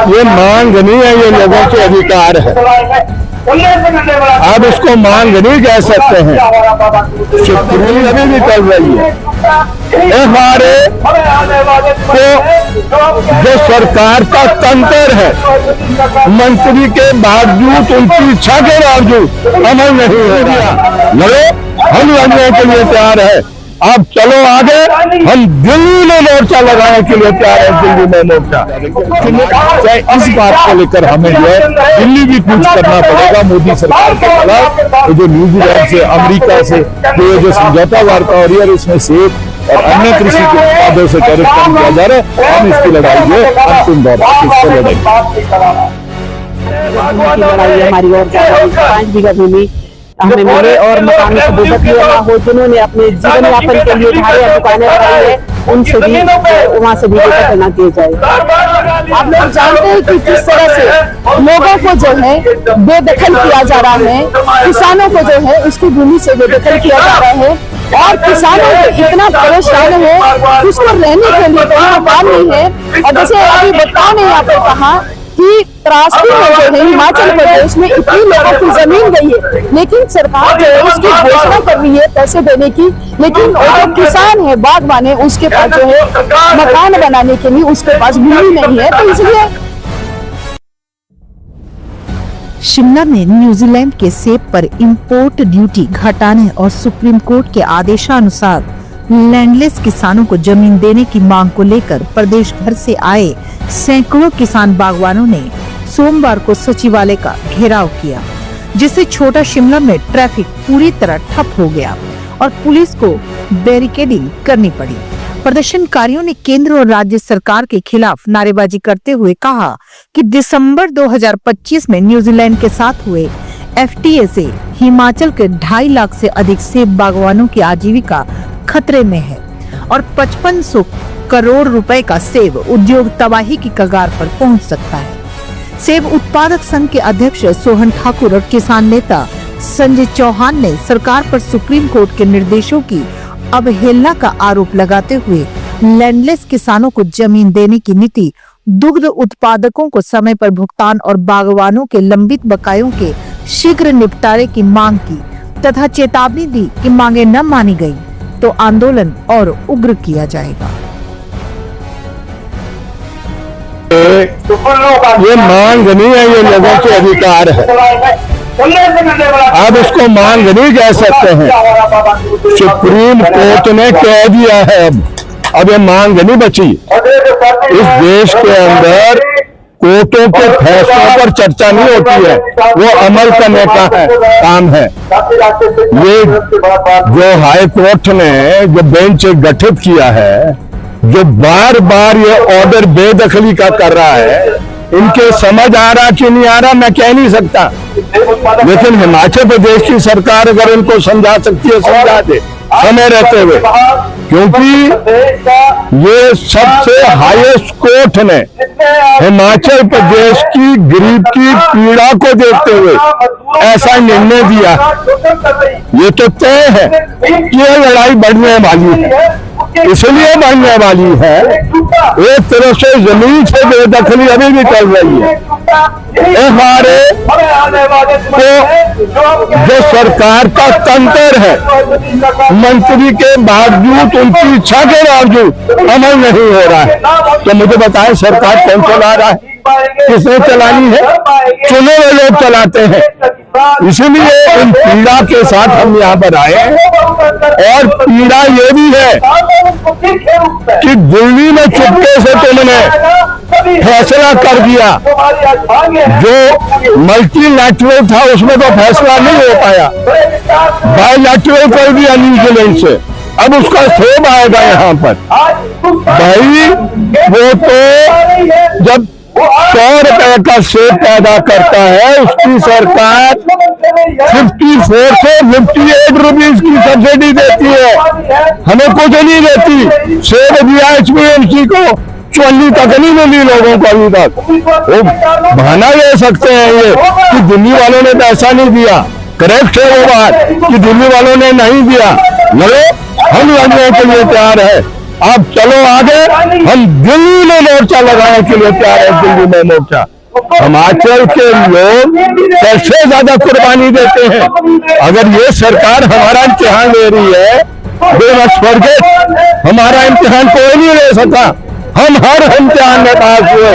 ये मांग नहीं है, ये लोगों के अधिकार है। आप इसको मांग नहीं कह सकते हैं। सुप्रीम अभी भी चल रही है। हमारे तो जो सरकार का तंत्र है, मंत्री के बावजूद, उनकी इच्छा के बावजूद अमल नहीं हो रहा। लड़ो, हम लड़ने के लिए तैयार है। आप चलो आगे, हम दिल्ली में मोर्चा लगाने के लिए तैयार है। दिल्ली में मोर्चा इस बात को लेकर हमें जो है दिल्ली भी कुछ करना पड़ेगा मोदी सरकार के खिलाफ। जो न्यूजीलैंड से, अमेरिका से जो समझौता वार्ता हो रही है, इसमें सेब और अन्य कृषि के उत्पादों से टैरिफ कम किया जा रहा है। हम इसकी लड़ाई जो अंतिम दौर पर लड़ेंगे। हमारी और 5 बीघा भूमि हमें मिले और मकान सदस्य हो जिन्होंने अपने जीवन यापन के लिए घरें और दुकानें बनाई है, उनसे भी वहाँ से भी करना किया जाए। आप लोग जानते हैं कि किस तरह से लोगों को जो है बेदखल किया जा रहा है, किसानों को जो है उसकी भूमि से बेदखल किया जा रहा है और किसानों को इतना परेशान है कि उसको रहने के लिए कोई मकान नहीं है। और जैसे अभी वक्ताओं ने यहाँ पर कहा कि त्रासदी में जो है हिमाचल प्रदेश में इतनी लोगों की जमीन गई है, लेकिन सरकार जो है उसकी घोषणा कर रही है पैसे देने की, लेकिन जो किसान है, बागवान है, उसके पास जो है मकान बनाने के लिए उसके पास भूमि नहीं है। तो इसलिए शिमला में न्यूजीलैंड के सेब पर इंपोर्ट ड्यूटी घटाने और सुप्रीम कोर्ट के आदेशानुसार लैंडलेस किसानों को जमीन देने की मांग को लेकर प्रदेश भर से आए सैकड़ों किसान बागवानों ने सोमवार को सचिवालय का घेराव किया, जिससे छोटा शिमला में ट्रैफिक पूरी तरह ठप हो गया और पुलिस को बैरिकेडिंग करनी पड़ी। प्रदर्शनकारियों ने केंद्र और राज्य सरकार के खिलाफ नारेबाजी करते हुए कहा कि दिसंबर 2025 में न्यूजीलैंड के साथ हुए FTA से हिमाचल के 2.5 लाख से अधिक सेब बागवानों की आजीविका खतरे में है और 5500 करोड़ रुपए का सेब उद्योग तबाही की कगार पर पहुंच सकता है। सेब उत्पादक संघ के अध्यक्ष सोहन ठाकुर और किसान नेता संजय चौहान ने सरकार पर सुप्रीम कोर्ट के निर्देशों की अवहेलना का आरोप लगाते हुए लैंडलेस किसानों को जमीन देने की नीति, दुग्ध उत्पादकों को समय पर भुगतान और बागवानों के लंबित बकायों के शीघ्र निपटारे की मांग की तथा चेतावनी दी कि मांगे न मानी गई तो आंदोलन और उग्र किया जाएगा। ये मांग नहीं है, ये लोगों के अधिकार है। आप इसको मांग नहीं कह सकते हैं। सुप्रीम कोर्ट ने कह दिया है, अब ये मांग नहीं बची। इस देश के अंदर कोर्टों के फैसलों पर चर्चा नहीं होती है, वो अमल करने का काम है। ये जो हाई कोर्ट ने जो बेंच गठित किया है, जो बार बार ये ऑर्डर बेदखली का कर रहा है, इनके समझ आ रहा कि नहीं आ रहा मैं कह नहीं सकता, लेकिन हिमाचल प्रदेश की सरकार अगर इनको समझा सकती है समझा दे समय रहते हुए, क्योंकि ये सबसे हाईएस्ट कोर्ट ने हिमाचल प्रदेश की गरीब की पीड़ा को देखते हुए ऐसा निर्णय दिया। ये तो तय है कि ये लड़ाई बढ़ने वाली है, इसलिए बढ़ने वाली है। एक तरफ से जमीन से बेदखली अभी भी चल रही है। हमारे तो जो सरकार का तंत्र है, मंत्री के बावजूद, उनकी इच्छा के बावजूद अमल नहीं हो रहा है। तो मुझे बताएं सरकार कौन चला रहा है, किसने चलानी है? चुने हुए लोग चलाते हैं। इसीलिए इन पीड़ा के साथ हम यहाँ पर आए और पीड़ा ये भी है कि दिल्ली में चुपके से तुमने फैसला कर दिया, जो मल्टीलैटरल था उसमें तो फैसला नहीं हो पाया, बायलैटरल कर दिया न्यूजीलैंड से। अब उसका सेब आएगा यहाँ पर। भाई वो तो जब 100 रुपए का सेब पैदा करता है, उसकी सरकार 54 से 58 रुपीज की सब्सिडी देती है, हमें कुछ नहीं देती। सेब दिया HPMC को, 40 तक नहीं मिली लोगों को अभी तक। वो बहाना ले सकते हैं ये कि दिल्ली वालों ने पैसा नहीं दिया। करेक्ट है वो बात कि दिल्ली वालों ने नहीं दिया। लड़ो, हम लड़ने के लिए तैयार है। अब चलो आगे, हम दिल्ली में मोर्चा लगाने के लिए तैयार है। दिल्ली में मोर्चा, हिमाचल के लोग सबसे ज्यादा कुर्बानी देते हैं। अगर ये सरकार हमारा इम्तिहान ले रही है, हमारा इम्तिहान कोई नहीं ले सका। हम हर इम्तिहान में पास हुए।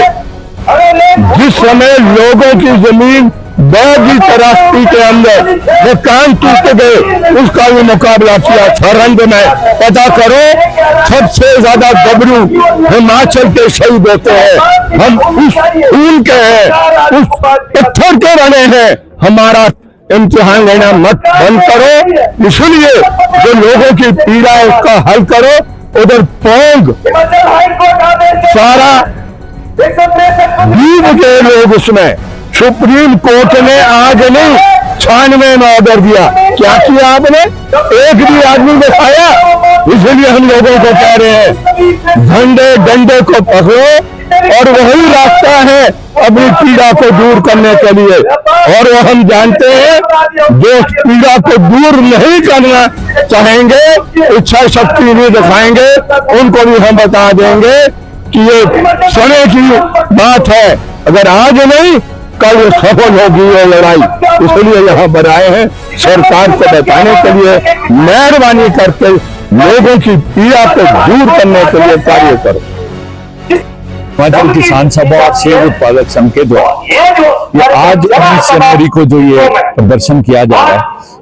जिस समय लोगों की जमीन बागी तरास्ती के अंदर वो कान टूट गए, उसका भी मुकाबला किया सरहद में। पता करो, सबसे ज्यादा गबरू हिमाचल के शहीद होते हैं। हम उस खून के हैं, उस पत्थर के बने हैं। हमारा इम्तिहान लेना मत बंद करो। इसलिए जो लोगों की पीड़ा है उसका हल करो। उधर पोंग सारा डूब गए लोग उसमें। सुप्रीम कोर्ट ने आज नहीं 96 में ऑर्डर दिया। क्या किया आपने? एक भी आदमी दिखाया। इसलिए हम लोगों को कह रहे हैं, झंडे डंडे को पकड़ो और वही रास्ता है अपनी पीड़ा को दूर करने के लिए। और वो हम जानते हैं, जो पीड़ा को दूर नहीं करना चाहेंगे, इच्छा शक्ति नहीं दिखाएंगे, उनको भी हम बता देंगे कि ये समय की बात है। अगर आज नहीं, कल सफल होगी ये लड़ाई। इसलिए यहाँ पर आए हैं सरकार को बताने के लिए, मेहरबानी करके लोगों की पीड़ा को दूर करने के लिए कार्य करो। हिमाचल किसान सभा और सेब उत्पादक संघ के द्वारा ये आज 19 जनवरी को जो ये प्रदर्शन किया जा रहा है,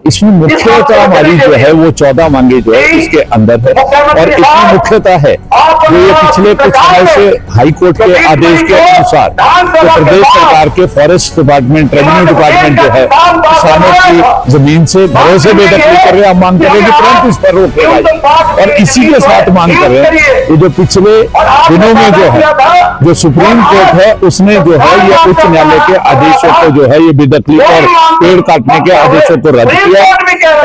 इसमें मुख्यतः हमारी जो है वो 14 मांगे जो है इसके अंदर है। और इसमें मुख्यतः है जो ये पिछले कुछ समय से हाई कोर्ट के आदेश के अनुसार तो प्रदेश सरकार के फॉरेस्ट डिपार्टमेंट, रेवेन्यू डिपार्टमेंट जो है किसानों की जमीन से घरों से बेदखली कर रहे हैं। हम मांग कर रहे हैं कि तुरंत इस पर रोक लगाई। और इसी के साथ मांग कर रहे हैं कि जो पिछले दिनों में जो है, जो सुप्रीम कोर्ट है उसने जो है ये उच्च न्यायालय के आदेशों को जो है ये बेदखली और पेड़ काटने के आदेशों को रद्द किया।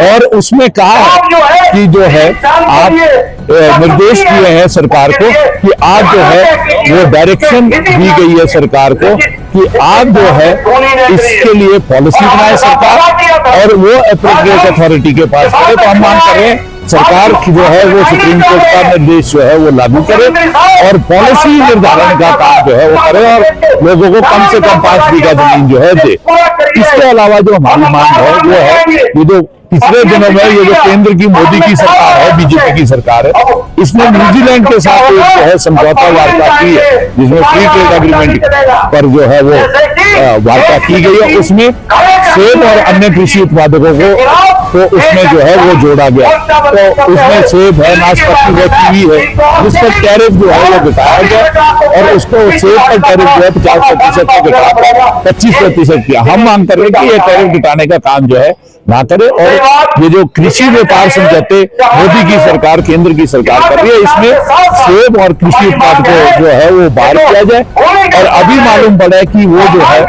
और उसमें कहा है कि जो है आप निर्देश दिए हैं सरकार को कि आज जो है वो डायरेक्शन दी गई है सरकार को कि आप जो है इसके लिए पॉलिसी बनाए सरकार और वो एप्रोप्रिएट अथॉरिटी के पास करे। तो हम मांग कर रहे हैं सरकार की जो है वो सुप्रीम कोर्ट का निर्देश जो है वो लागू करे और पॉलिसी निर्धारण का काम जो है वो करे और लोगों को कम से कम 5 बीघा जमीन जो है दे। इसके अलावा जो हमारी मांग है वो है ये जो पिछले दिनों में ये जो केंद्र की मोदी की सरकार है, बीजेपी की सरकार है, इसने न्यूजीलैंड के साथ जो है समझौता वार्ता की है जिसमें फ्री ट्रेड एग्रीमेंट पर जो है वो वार्ता की गई है। उसमें सेब और अन्य कृषि उत्पादकों को तो उसमें जो है वो जोड़ा गया। तो उसमें सेब है, नाशपाती है, कीवी है, जिस पर टैरिफ जो है वो घटाया गया और उसको सेब पर टैरिफ जो है 50% से घटाकर 25% किया। हम मांग कर रहे हैं कि ये टैरिफ घटाने का काम जो है ना करे और ये जो कृषि व्यापार समझौते मोदी की सरकार, केंद्र की सरकार कर रही है, इसमें सेब और कृषि उत्पाद को जो है वो बाहर किया जाए। और अभी मालूम पड़ा है कि वो जो है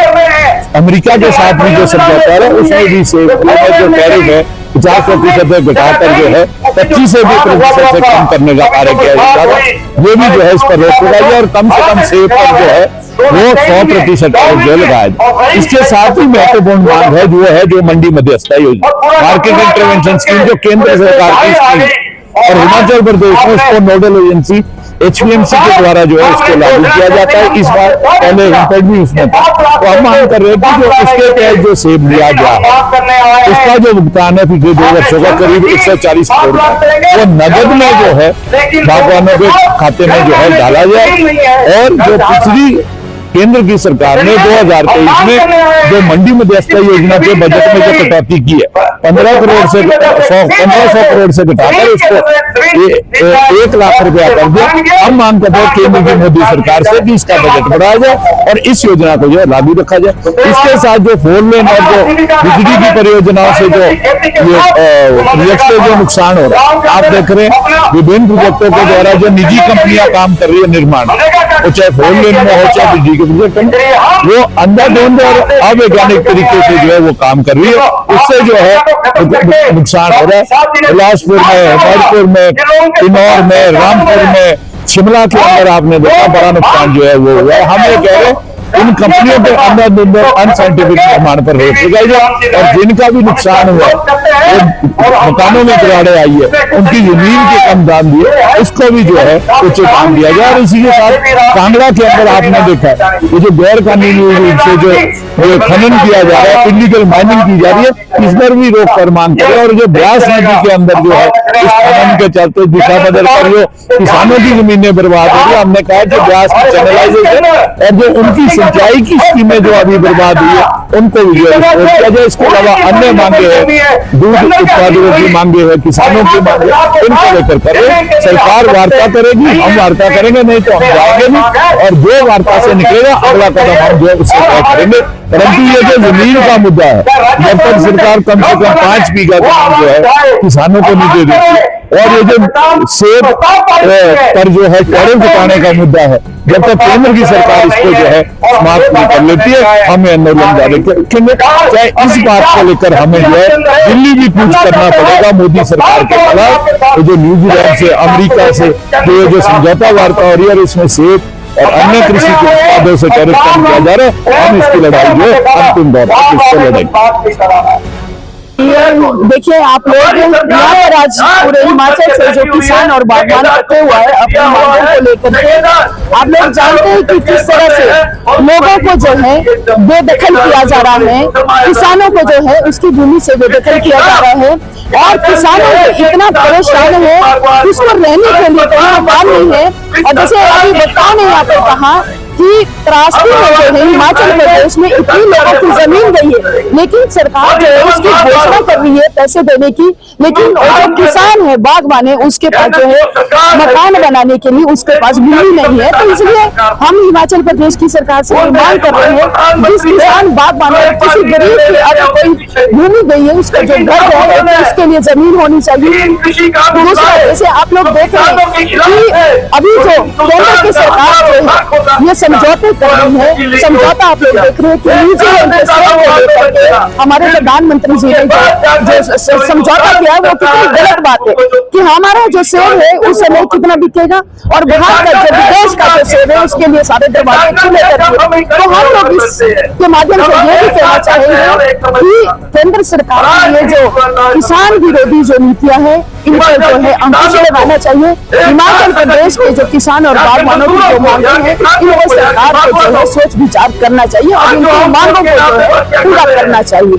अमेरिका के साथ भी जो समझौता है उसमें भी सेब जो टैरिफ है 50% घटाकर जो है 25% से कम करने का कार्य किया जाएगा। ये भी जो है इस पर रोक लगाई और कम से कम सेब पर जो है वो 100% जो लगाया जाए। इसके साथ ही महत्वपूर्ण मांग है जो मंडी मध्यस्थता योजना, मार्केट इंटरवेंशन स्कीम जो केंद्र सरकार की स्कीम और हिमाचल प्रदेश में उसको नोडल एजेंसी HPMC के द्वारा जो है उसको लागू किया जाता है। इस बार पहले इंपेक्ट भी उसमें था। तो हम मांग कर रहे हैं कि जो उसके तहत जो सेब लिया गया है उसका जो भुगतान है पिछले 2 वर्षों का करीब 140 करोड़ का वो नगद में जो है बागवानों के खाते में जो है डाला जाए। और जो पिछली केंद्र की सरकार ने 2023 में जो मंडी मध्यस्थता योजना के बजट में जो कटौती की है 1500 करोड़ से घटाकर उसको 1 लाख रुपया कर दिया। हम मांग करते हैं केंद्र की मोदी सरकार से कि इसका बजट बढ़ाया जाए और इस योजना को जो है लागू रखा जाए। इसके साथ जो 4 लेन और जो बिजली की परियोजनाओं से जो प्रोजेक्ट से जो नुकसान हो रहा है, आप देख रहे हैं विभिन्न प्रोजेक्टों के द्वारा जो निजी कंपनियां काम कर रही है निर्माण, वो चाहे 4 लेन में हो चाहे बिजली के प्रोजेक्ट में, वो अंधाधुंध और अवैज्ञानिक तरीके से जो है वो काम कर रही है। उससे जो है नुकसान हो रहा है। बिलासपुर में, भरतपुर में, किन्नौर में, रामपुर में, शिमला के अंदर आपने देखा बड़ा नुकसान जो है वो हुआ है। हम ये कह रहे हैं इन कंपनियों के अंदर अनसाइंटिफिक निर्माण पर रोक लगाई जाए और जिनका भी नुकसान हुआ मकानों में गिरावट आई है उनकी जमीन के कम दाम दिए इसको भी जो है उचित दाम दिया जाए। और इसी के साथ कांगड़ा के अंदर आपने देखा ये जो गैर कानूनी रूप से जो खनन किया जा रहा है, इलीगल माइनिंग की जा रही है, इस पर भी रोक कर मांग करें। और जो ब्यास नदी के अंदर जो है इस खनन के चलते दिशा बदल कर जो किसानों की जमीनें बर्बाद हो रही है, हमने कहा कि ब्यास की चैनलाइजेशन और जो उनकी सिंचाई की स्कीमें जो अभी बर्बाद हुई है उनको भी जो है किया जाए। इसके अलावा अन्य मांगे हैं, दूध उत्पादकों की मांगे है, किसानों की मांगे, इनको लेकर करें। सरकार वार्ता करेगी, हम वार्ता करेंगे, नहीं तो हम जाएंगे नहीं और जो वार्ता से निकलेगा अगला कदम हम जो है उससे तय करेंगे। परंतु ये जो जमीन का मुद्दा है, जब तक सरकार कम से कम 5 बीघा जमीन जो है किसानों को नहीं दे देती और ये जो सेब पर जो है टैरिफ घटाने का मुद्दा है, जब तक केंद्र की सरकार इसको जो है समाप्त नहीं कर लेती है हमें आंदोलन जारी रखेंगे। चाहे इस बात को लेकर हमें जो है दिल्ली भी कूच करना पड़ेगा मोदी सरकार के खिलाफ। जो न्यूजीलैंड से, अमेरिका से जो समझौता वार्ता हो रही है इसमें सेब और अन्य कृषि के उत्पादों से टैरिफ कम किया जा रहा है, हम इसकी लड़ाई जो है अंतिम दौर तक इसको लड़ेंगे। देखिए आप लोग यहाँ पर आज पूरे हिमाचल से जो किसान और बागवान इकट्ठे हुआ है अपने मांगों को लेकर के, आप लोग जानते हैं कि किस तरह से लोगों को जो है बेदखल किया जा रहा है, किसानों को जो है उसकी भूमि से बेदखल किया जा रहा है और किसानों को इतना परेशान है कि उसको रहने के लिए कहीं मकान नहीं है। और जैसे अभी वक्ताओं ने यहाँ पर कहा कि त्रासदी में जो है हिमाचल प्रदेश में इतनी लोगों की जमीन गई है, लेकिन सरकार जो है उसकी घोषणा कर रही है पैसे देने की, लेकिन जो किसान है बागवान है उसके पास जो है मकान बनाने के लिए उसके पास भूमि नहीं है। तो इसलिए हम हिमाचल प्रदेश की सरकार से मांग कर रहे हैं जिस किसान बागवान है किसी गरीब की अगर कोई भूमि गई है उसका जो घर है उसके लिए जमीन होनी चाहिए। दूसरा जैसे आप लोग देख रहे हैं कि अभी जो केंद्र की सरकार जो है ये समझौते कर रही है, समझौता आप लोग देख रहे हैं कि न्यूजीलैंड के सेब को लेकर के हमारे प्रधानमंत्री जी ने जो समझौता किया है वो कितनी गलत बात है कि हमारा जो सेब है उस समय कितना बिकेगा और बाहर का जो विदेश का जो सेब है उसके लिए सारे दरवाजे खुले कर। तो हम लोग इसके माध्यम से ये भी कहना चाहेंगे कि केंद्र सरकार की ये जो किसान विरोधी जो नीतियां है इन पर जो है अंकुश लगाना चाहिए। हिमाचल प्रदेश के जो किसान और बागवानों की जो मांगे हैं इन पर सरकार को जो है सोच विचार करना चाहिए और उनकी मांगों को जो है पूरा करना चाहिए।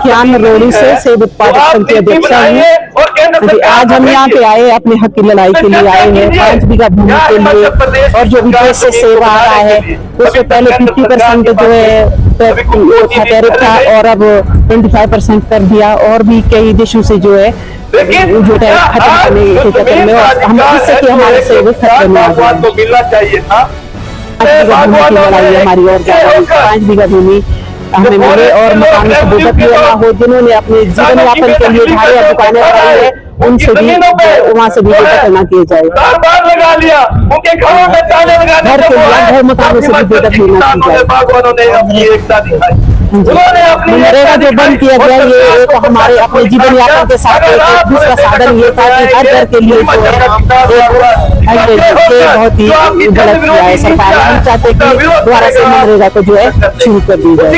ज्ञान रोड़ी से सेब उत्पादक संघ के अध्यक्ष हैं। आज हम यहाँ पे आए अपने हक की लड़ाई के लिए आए हैं 5 बीघा भूमि के लिए और जो विदेश से सेब आ रहा है उससे पहले 50% जो है टैरिफ था और अब 25% कर दिया और भी कई देशों से जो है जो टैरिफ खत्म करने के चक्कर में और हम जिससे कि हमारे सेब खत्म में मिलना चाहिए था। 5 बीघा भूमि की लड़ाई हमारी और 5 बीघा भूमि हमें मिले और मकान सबूत भी ना हो जिन्होंने अपने जीवन यापन के लिए ढाई और दुकानें लगाई है उनसे भी वहाँ से भी बेदखल न किए जाए। घर के लिए घर मकानों से भी बेदखल न की जाए। मनरेगा जो बंद किया गया ये तो हमारे अपने जीवन यापन के साथ एक दूसरा साधन ये था कि हर घर के लिए जो है बहुत ही गलत किया है सरकार। हम चाहते कि दोबारा से मनरेगा को जो है शुरू कर दी जाए।